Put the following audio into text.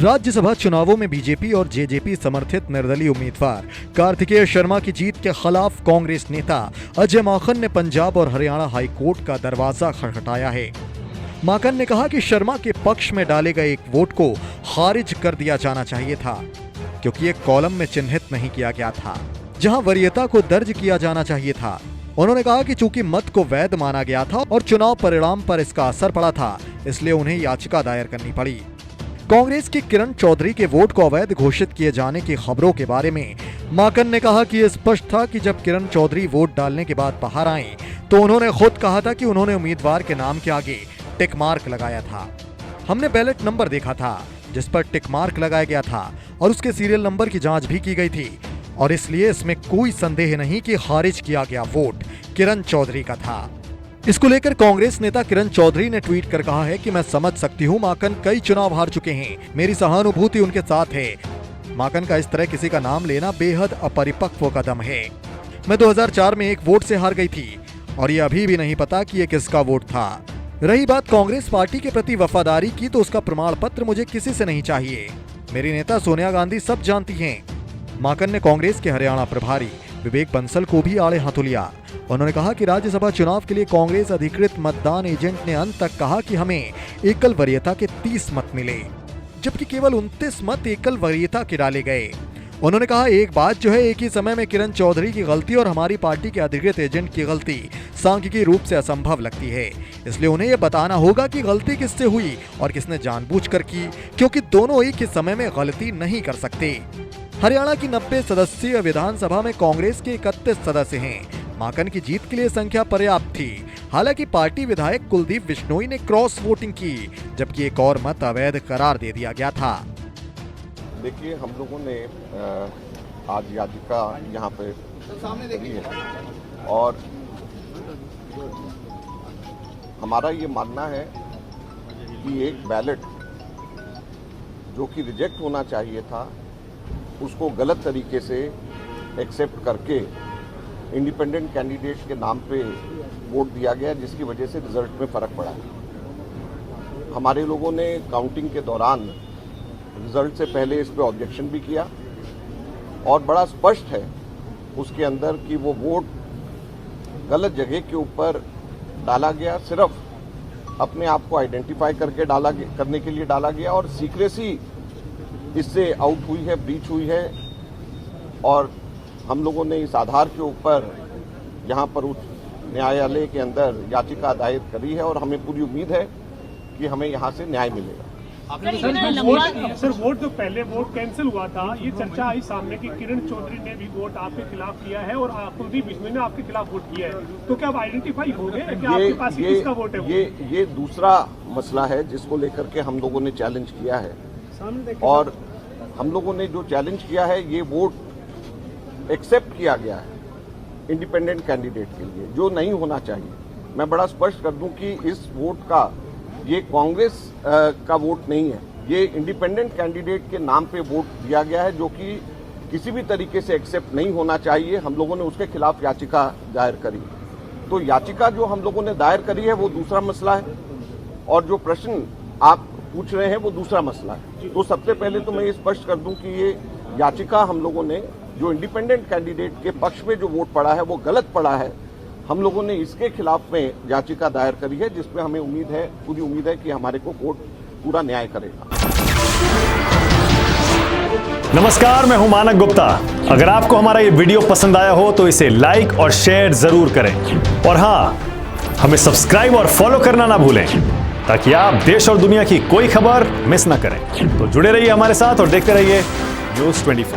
राज्यसभा चुनावों में बीजेपी और जेजेपी समर्थित निर्दलीय उम्मीदवार कार्तिकेय शर्मा की जीत के खिलाफ कांग्रेस नेता अजय माकन ने पंजाब और हरियाणा हाई कोर्ट का दरवाजा खटखटाया है। माकन ने कहा कि शर्मा के पक्ष में डाले गए एक वोट को खारिज कर दिया जाना चाहिए था, क्योंकि एक कॉलम में चिन्हित नहीं किया गया था, जहां वरीयता को दर्ज किया जाना चाहिए था। उन्होंने कहा कि चूंकि मत को वैध माना गया था और चुनाव परिणाम पर इसका असर पड़ा था, इसलिए उन्हें याचिका दायर करनी पड़ी। कांग्रेस के किरण चौधरी के वोट को अवैध घोषित किए जाने की खबरों के बारे में माकन ने कहा कि यह स्पष्ट था कि जब किरण चौधरी वोट डालने के बाद बाहर आए तो उन्होंने खुद कहा था कि उन्होंने उम्मीदवार के नाम के आगे टिक मार्क लगाया था। हमने बैलेट नंबर देखा था जिस पर टिक मार्क लगाया गया था और उसके सीरियल नंबर की जांच भी की गई थी, और इसलिए इसमें कोई संदेह नहीं कि खारिज किया गया वोट किरण चौधरी का था। इसको लेकर कांग्रेस नेता किरण चौधरी ने ट्वीट कर कहा है कि मैं समझ सकती हूँ, माकन कई चुनाव हार चुके हैं, मेरी सहानुभूति उनके साथ है। माकन का इस तरह किसी का नाम लेना बेहद अपरिपक्व कदम है। मैं 2004 में एक वोट से हार गई थी और ये अभी भी नहीं पता कि ये किसका वोट था। रही बात कांग्रेस पार्टी के प्रति वफादारी की, तो उसका प्रमाण पत्र मुझे किसी से नहीं चाहिए। मेरी नेता सोनिया गांधी सब जानती हैं। माकन ने कांग्रेस के हरियाणा प्रभारी विवेक बंसल को भी आड़े हाथों लिया। उन्होंने कहा कि राज्यसभा चुनाव के लिए कांग्रेस अधिकृत मतदान एजेंट ने अंत तक कहा कि हमें एकल वरीयता के 30 मत मिले, जबकि केवल 29 मत एकल वरीयता के डाले गए। उन्होंने कहा एक बात जो है, एक ही समय में किरण चौधरी की गलती और हमारी पार्टी के अधिकृत एजेंट की गलती सांख्यिकीय रूप से असंभव लगती है, इसलिए उन्हें यह बताना होगा कि गलती किससे हुई और किसने जानबूझकर की, क्योंकि दोनों एक ही समय में गलती नहीं कर सकते। हरियाणा की 90 सदस्यीय विधानसभा में कांग्रेस के 31 सदस्य हैं। माकन की जीत के लिए संख्या पर्याप्त थी। हालांकि पार्टी विधायक कुलदीप बिश्नोई ने क्रॉस वोटिंग की, जबकि एक और मत अवैध करार दे दिया गया था। देखिए, हम लोगों ने आज याचिका यहाँ पे करी है और हमारा ये मानना है कि एक बैलेट जो कि रिजेक्ट होना चाहिए था, उसको गलत तरीके से एक्सेप्ट करके इंडिपेंडेंट कैंडिडेट के नाम पे वोट दिया गया, जिसकी वजह से रिजल्ट में फर्क पड़ा। हमारे लोगों ने काउंटिंग के दौरान रिजल्ट से पहले इस पे ऑब्जेक्शन भी किया और बड़ा स्पष्ट है उसके अंदर कि वो वोट गलत जगह के ऊपर डाला गया, सिर्फ अपने आप को आइडेंटिफाई करके करने के लिए डाला गया और सीक्रेसी इससे आउट हुई है, ब्रीच हुई है। और हम लोगों ने इस आधार के ऊपर यहाँ पर उच्च न्यायालय के अंदर याचिका दायर करी है और हमें पूरी उम्मीद है कि हमें यहाँ से न्याय मिलेगा। सर, वोट जो पहले वोट कैंसिल हुआ था, ये चर्चा आई सामने कि किरण चौधरी ने भी वोट आपके खिलाफ किया है और कुलदीप बिश्नोई ने आपके खिलाफ वोट किया है, तो क्या अब आइडेंटिफाई हो गए कि आपके पास किसका वोट है? ये दूसरा मसला है जिसको लेकर के हम लोगों ने चैलेंज किया है, और हम लोगों ने जो चैलेंज किया है, ये वोट एक्सेप्ट किया गया है इंडिपेंडेंट कैंडिडेट के लिए, जो नहीं होना चाहिए। मैं बड़ा स्पष्ट कर दूं कि इस वोट का, ये कांग्रेस का वोट नहीं है, ये इंडिपेंडेंट कैंडिडेट के नाम पे वोट दिया गया है, जो कि किसी भी तरीके से एक्सेप्ट नहीं होना चाहिए। हम लोगों ने उसके खिलाफ याचिका दायर करी। तो याचिका जो हम लोगों ने दायर करी है वो दूसरा मसला है, और जो प्रश्न आप पूछ रहे हैं वो दूसरा मसला है। तो सबसे पहले तो मैं ये स्पष्ट कर दूं कि ये याचिका हम लोगों ने, जो इंडिपेंडेंट कैंडिडेट के पक्ष में जो वोट पड़ा है वो गलत पड़ा है। हम लोगों ने इसके खिलाफ में याचिका दायर करी है, जिसमें हमें पूरी उम्मीद है कि हमारे को कोर्ट पूरा न्याय करेगा। नमस्कार, मैं हूं मानक गुप्ता। अगर आपको हमारा ये वीडियो पसंद आया हो तो इसे लाइक और शेयर जरूर करें, और हां, हमें सब्सक्राइब और फॉलो करना ना भूलें, ताकि आप देश और दुनिया की कोई खबर मिस ना करें। तो जुड़े रहिए हमारे साथ और देखते रहिए News 24।